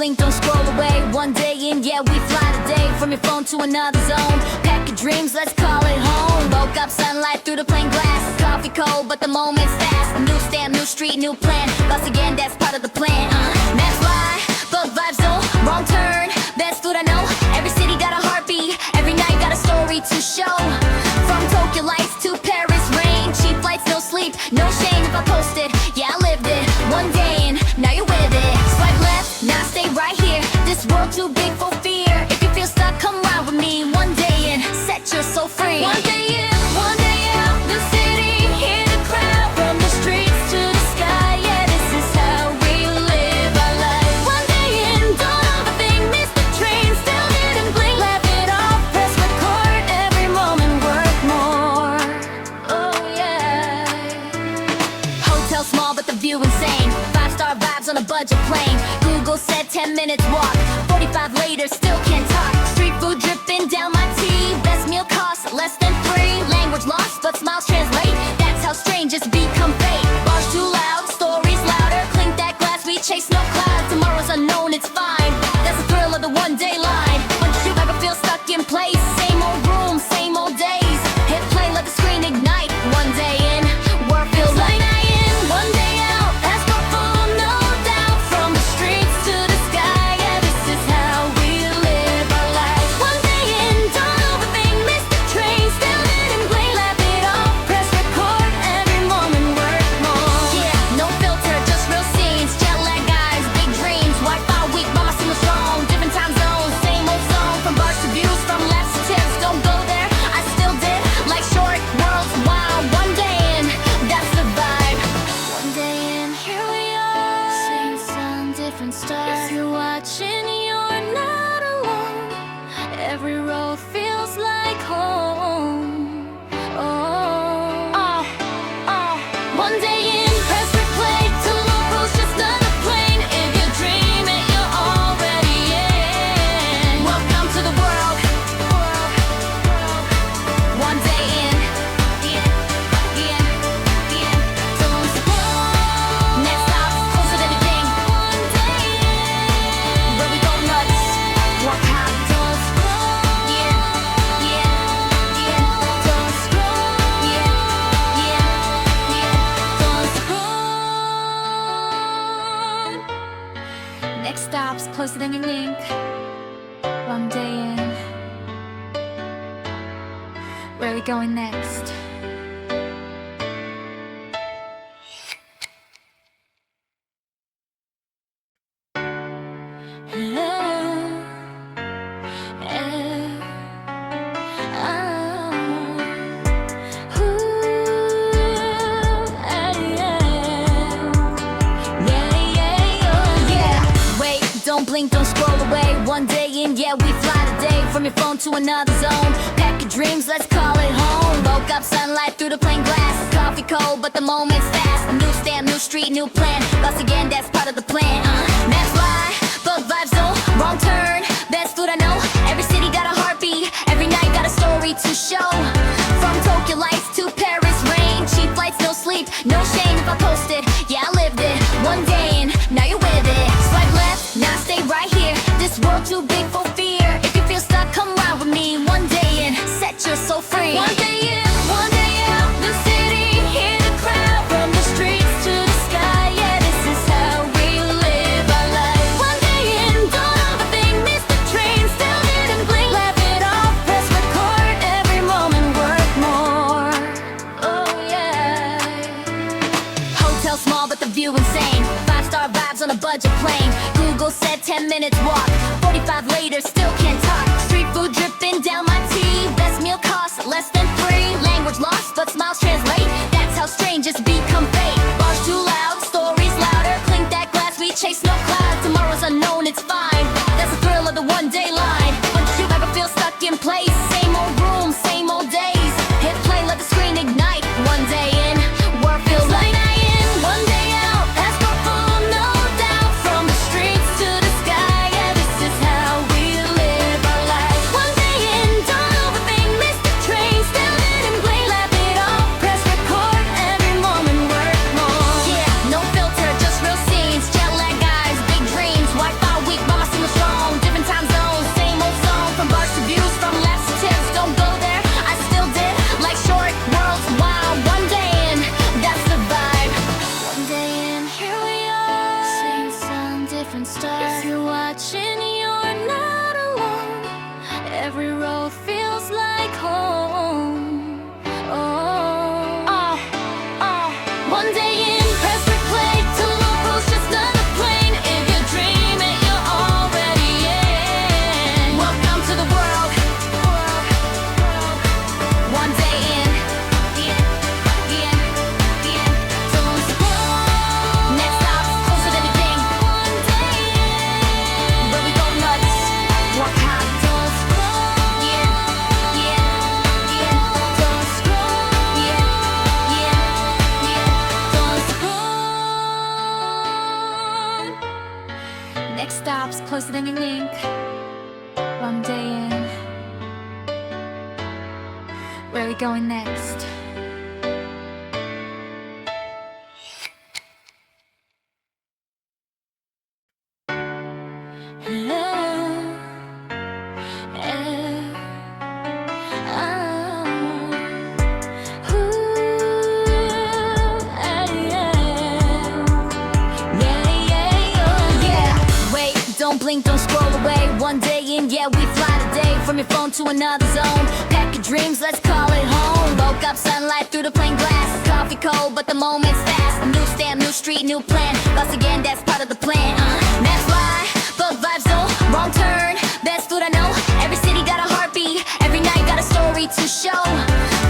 blink, don't scroll away. One day in, yeah, we fly today. From your phone to another zone. Pack your dreams, let's call it home. Woke up, sunlight through the plain glass. Coffee cold, but the moment's fast. New stamp, new street, new plan. Lost again, that's part of the plan. That's why, bug vibes, no wrong turn. Best food I know. Every city got a heartbeat. Every night got a story to show. From Tokyo lights to Paris rain. Cheap flights, no sleep, no shame if I post it. Yeah, I lived it. One day in, now you're with it. Swipe left, now stay right here. This world too big for fear. If you feel stuck, come ride with me. One day in, set your soul free. One day in, one day out, the city, hear the crowd. From the streets to the sky, yeah, this is how we live our life. One day in, don't overthink, miss the train, still didn't blink. Laugh it off, press record, every moment worth more. Oh yeah. Hotel small, but the view insane. 5-star vibes on a budget plane. Google said 10 minutes walk. 45 later, still can't talk. Street food dripping down my teeth. Best meal costs less than free. Language lost, but smiles translate. That's how strangers become fate. Bars too loud, stories louder. Clink that glass, we chase no cloud. Tomorrow's unknown, it's fine. That's the thrill of the one-day line. Once you ever feel stuck in place, same old room, same old days. Hit play, let the screen ignite. One day in, world feels like night in. One day out, that's no full, no doubt. From the streets to the sky, yeah, this is how we live our life. One day in, don't overthink, miss the train, still didn't blink. Laugh it off, press record, every moment worth more. Yeah, no filter, just real scenes. Jet lag eyes, big dreams. Wi-Fi weak, but my signal strong. Different time zones, same old song. From bars to views, from laps to tips. Don't go there, I still did. Like short worlds, wow. One day in, that's the vibe. One day in, here we are. Same sun, different stars. If you're watching, you're not alone. Every road feels like home. One day in, press replay. To locals, just another plane. If you dream it, you're already in. Welcome to the world. One day in. Don't scroll. Next stop, closer than you think. One day in. Where we go nuts. Work hard. Don't scroll. Don't scroll. Don't scroll. Next stop's closer than you think. One day in. Where are we going next? Don't blink, don't scroll away. One day in, yeah, we fly today. From your phone to another zone. Pack your dreams, let's call it home. Woke up, sunlight through the plain glass. Coffee cold, but the moment's fast. New stamp, new street, new plan. Lost again, that's part of the plan. That's why, bug vibes, no wrong turn. Best food I know. Every city got a heartbeat. Every night got a story to show. From Tokyo lights to Paris rain. Cheap flights, no sleep, no shame if I post it. Yeah, I lived it. One day in, now you're with it. Swipe left, now stay right here. This world too big for fear. If you feel stuck, come ride with me. One day in, set your soul free. One day in, one day out, the city, hear the crowd. From the streets to the sky, yeah, this is how we live our life. One day in, don't overthink, miss the train, still didn't blink. Laugh it off, press record, every moment worth more. Oh yeah. Hotel small, but the view insane. 5-star vibes on a budget plane. Google said 10 minutes walk. 45 later, still can't talk. Street food dripping down my teeth. Best meal costs less than free. Language lost, but smiles translate. That's how strangers become fate. Bars too loud, stories louder. Clink that glass, we chase no cloud. Tomorrow's unknown, it's fine. That's the thrill of the one-day line. Once you ever feel stuck in place, same old room, same old days. Hit play, let the screen ignite. One day in, world feels like night in. One day out, that's no full, no doubt. From the streets to the sky, yeah, this Next stop's closer than you think. One day in. Where are we going next? Blink, don't scroll away. One day in, yeah, we fly today from your phone to another zone. Pack your dreams, let's call it home. Woke up, sunlight through the plain glass. Coffee cold, but the moment's fast. New stamp, new street, new plan. Lost again, that's part of the plan. That's why, bug vibes, no wrong turn. Best food I know. Every city got a heartbeat. Every night got a story to show.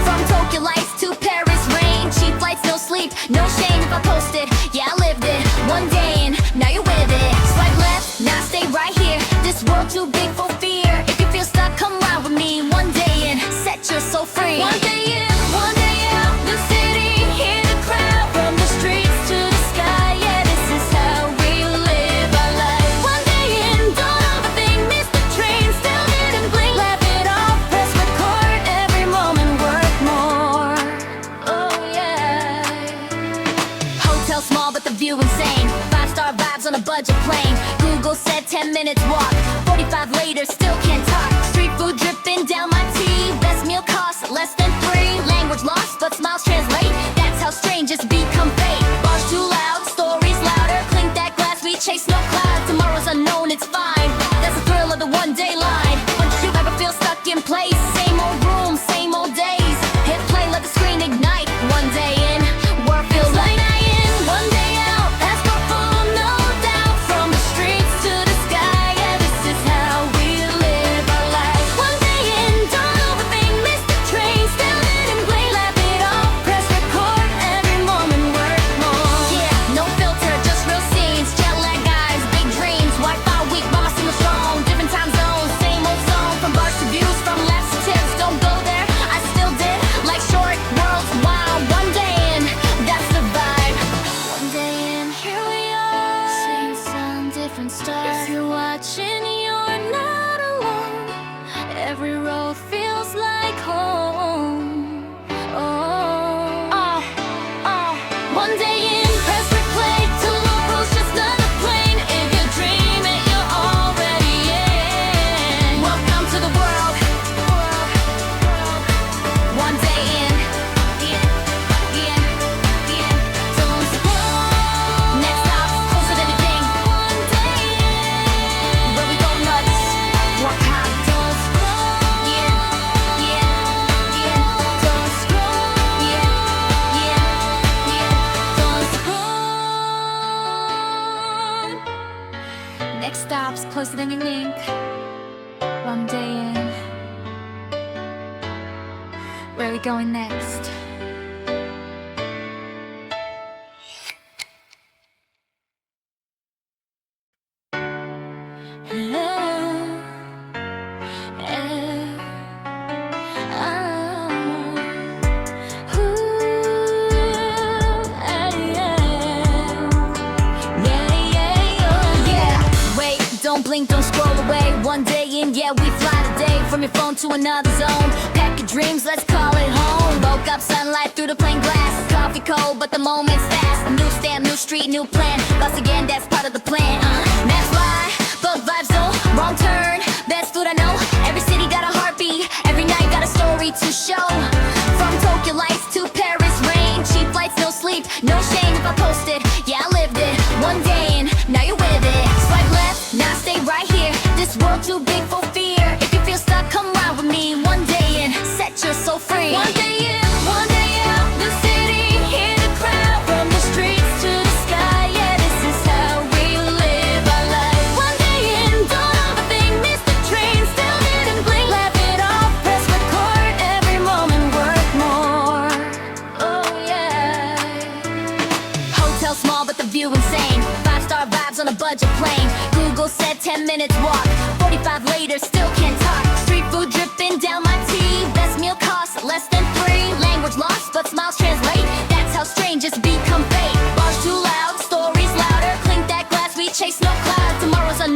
From Tokyo lights to Paris rain. Cheap flights, no sleep, no shame if I post it. Yeah, I lived it. One day in, now you're with it. Swipe left, now stay right here. This world too big for fear. If you feel stuck, come ride with me. One day in, set your soul free. One day in, one day out, the city, hear the crowd. From the streets to the sky, yeah, this is how we live our life. One day in, don't overthink, miss the train, still didn't blink. Laugh it off, press record, every moment worth more. Oh yeah. Hotel small, but the view insane. 5-star vibes on a budget plane. Google said 10 minutes walk. 45 later, still can't talk. Street food dripping down my teeth. Best meal costs less than 3. Language lost, but smiles translate. That's how strangers become fate. Bars too loud, stories louder. Clink that glass, we chase no cloud. Tomorrow's unknown, it's fine. That's the thrill of the one-day line. When you ever feel stuck in place, same old room, same old days. Hit play, let the screen ignite. One day in, world feels like one day out. That's for full, no doubt. From the streets to the sky, yeah, this is how we live our life. One day in, don't overthink, miss the train, still didn't blink. Laugh it off, press record, every moment worth more. Yeah, no filter, just real scenes. Jet lag eyes, big dreams. Wi-Fi weak, but my signal strong. Different time zones, same old song. From bars to views, from laughs to tips. Don't go there, I still did. Like short worlds, wow. One day in, that's the vibe. One day in, here we are. Same sound, different stars. If you're watching, you're not alone. Every road feels like home. One day in, press replay. Till locals just another plane. If you dream it, you're already in. Welcome to the world. One day in. Don't scroll. Next stop, closer than you think. One day in. Where we go nuts. Work hard. Don't scroll. Don't scroll. Don't scroll. Next stop's closer than you think. One day in. Where are we going next? Wait, don't blink, don't scroll away. One day in, yeah, we fly today from your phone to another zone. Pack your dreams, let's call it home. Woke up, sunlight through the plain glass. Coffee cold, but the moment's fast. New stamp, new street, new plan. Lost again, that's part of the plan. That's why, bug vibes, no wrong turn. Best food I know. Every city got a heartbeat. Every night got a story to show. From Tokyo lights to Paris rain. Cheap flights, no sleep, no shame if I post it. Yeah, I lived it. One day in, now you're with it. Swipe left, now stay right here. This world too big for fear. If you feel stuck, come ride with me. One day in, set your soul free. One day in, one day out, the city, hear the crowd. From the streets to the sky, yeah, this is how we live our life. One day in, don't overthink, miss the train, still didn't blink. Laugh it off, press record, every moment worth more. Oh yeah. Hotel small, but the view insane. 5-star vibes on a budget plane. Google said 10 minutes walk. 45 later, still can't talk. Street food dripping down my teeth. Best meal costs less than 3. Language lost, but smiles translate. That's how strangers become fate. Bars too loud, stories louder. Clink that glass, we chase no cloud. Tomorrow's unknown.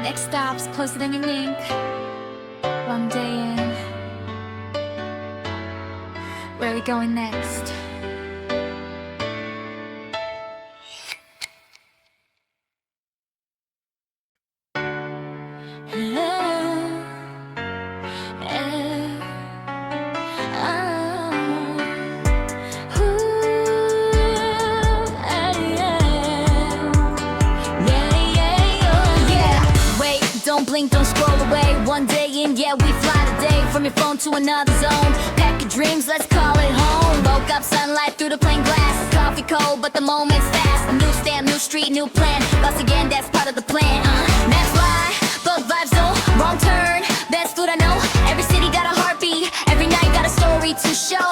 Next stop's closer than you think. One day in. Where are we going next? Don't blink, don't scroll away. One day in, yeah, we fly today. From your phone to another zone. Pack your dreams, let's call it home. Woke up, sunlight through the plain glass. Coffee cold, but the moment's fast. New stamp, new street, new plan. Lost again, that's part of the plan. That's why, bug vibes, though. Wrong turn, best food I know. Every city got a heartbeat. Every night got a story to show.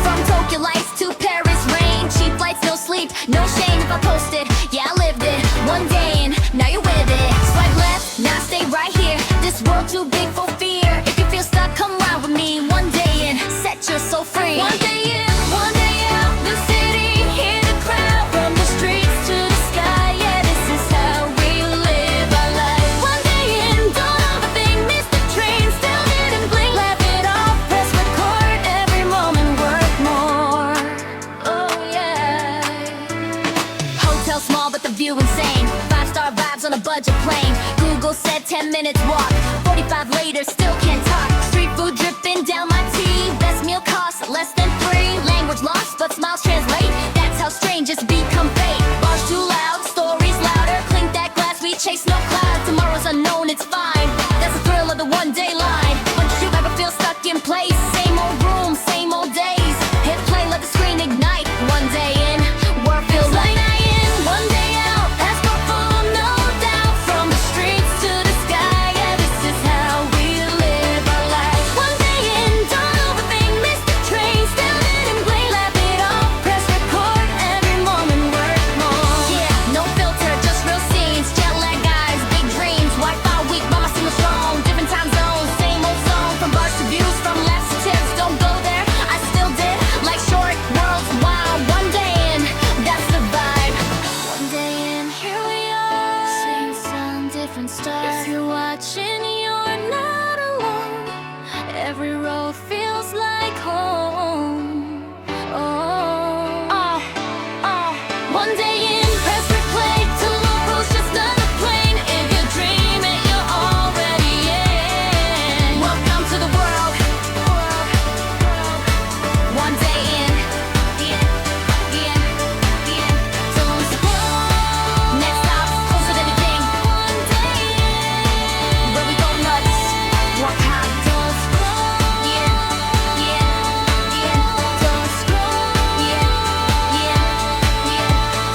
From Tokyo lights to Paris rain. Cheap flights, no sleep, no shame if I post it. Yeah, I lived it. One day in, now you're with it. Swipe left, now stay right here. This world too big for fear. If you feel stuck, come ride with me. One day in, set your soul free. One day in, one day out. The city, hear the crowd. From the streets to the sky. Yeah, this is how we live our life. One day in, don't overthink. Miss the train, still didn't blink. Laugh it off, press record. Every moment worth more. Oh yeah. Hotel small, but the view insane. 5-star vibes on a budget plane. Google said 10 minutes walk. 45 later, still can't talk. Street food dripping down my teeth. Best meal costs less than free. Language lost, but smiles translate. That's how strangers become fate. Bars too loud, stories louder. Clink that glass, we chase no cloud. Tomorrow's unknown, it's fine. That's the thrill of the one-day line. When did you ever feel stuck in place? Same old room, same old days. Hit play, let the screen ignite. One day in, world feels like night in. One day out, passport full, no doubt. From the streets to the sky, yeah, this is how we live our life. One day in, don't overthink, miss the train, still didn't blink. Laugh it off, press record, every moment worth more. Yeah, no filter, just real scenes. Jet lag guys, big dreams. Wi-Fi weak, but my signal strong. Different time zones, same old song. From bars to views, from laughs to tips. Don't go there, I still did. Like short worlds, wild. One day in, that's the vibe. One day in, here we are. Same sun, different stars. If you're watching, you're not alone. Every road feels like home. One day in, press replay to locals, just another plane. If you dream it, you're already in. Welcome to the world. One day in. Don't scroll. Next stop, closer than you think. One day in. Where we go nuts. Walk high. Don't scroll. Don't scroll.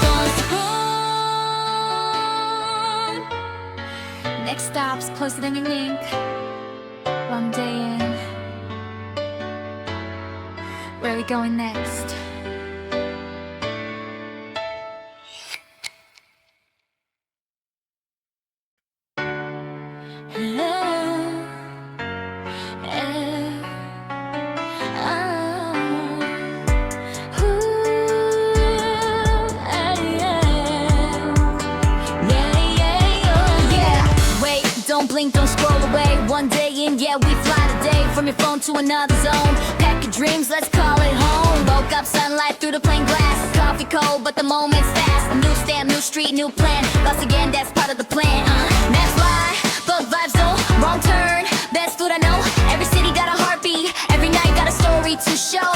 Don't scroll. Next stop's closer than you think. One day in. Where are we going next? Don't blink, don't scroll away. One day in, yeah, we fly today. From your phone to another zone. Pack your dreams, let's call it home. Woke up, sunlight through the plain glass. Coffee cold, but the moment's fast. New stamp, new street, new plan. Lost again, that's part of the plan. That's why, bug vibes, though. Wrong turn, best food I know. Every city got a heartbeat. Every night got a story to show.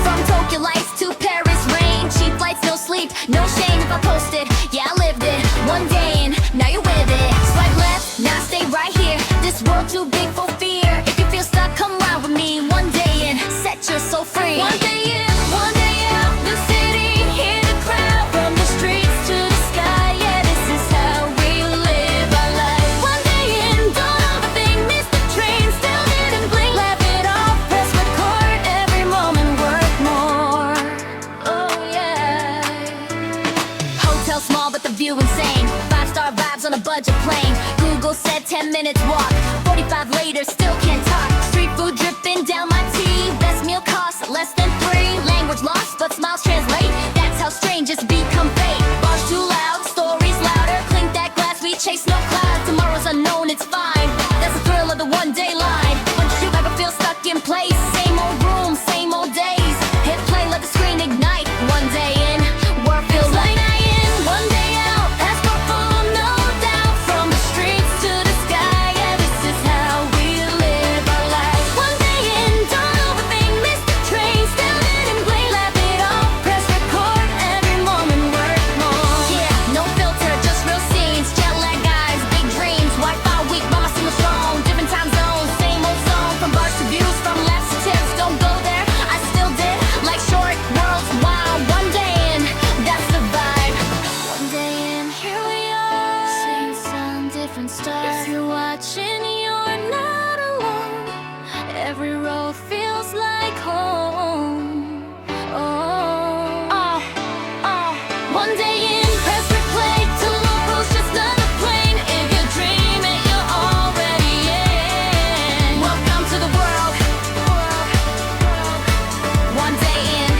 From Tokyo lights to Paris rain. Cheap flights, no sleep, no shame if I post it. Yeah, I lived it. One day in, now you're with it. Swipe left, now stay right here. This world too big for fear. If you feel stuck, come ride with me. One day in, set your soul free. One day in, one day out. The city, hear the crowd. From the streets to the sky, yeah, this is how we live our life. One day in, don't overthink, miss the train, still didn't blink. Laugh it off, press record, every moment worth more. Oh yeah. Hotel small, but the view insane. 5-star vibes on a budget plane. Google said 10 minutes walk. 45 later, still can't talk. Street food dripping down my teeth. Best meal costs less than free. Language lost, but smiles translate. That's how strangers become fate. Bars too loud, stories louder. Clink that glass, we chase no cloud. Tomorrow's start. If you're watching, you're not alone. Every road feels like home. One day in, press replay. Tomorrow's just another plane. If you dream it, you're already in. Welcome to the world. One day in.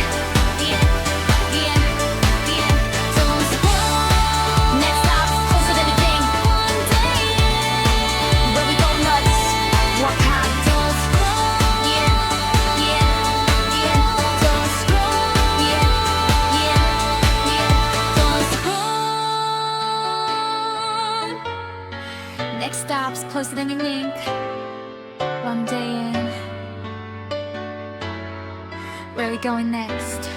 Don't scroll. Next stop, closer than you think. One day in. Where we go nuts. Walk hard. Don't scroll. Don't scroll. Don't scroll. Next stop's closer than you think. One day in. Where we going next?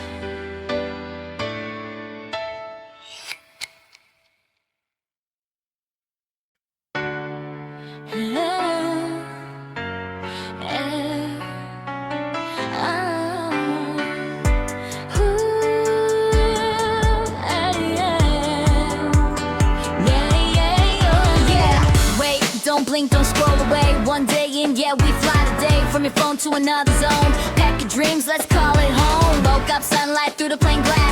Wait, don't blink, don't scroll away. One day in, yeah, we fly today from your phone to another zone. Pack your dreams, let's call it home. Woke up, sunlight through the plain glass.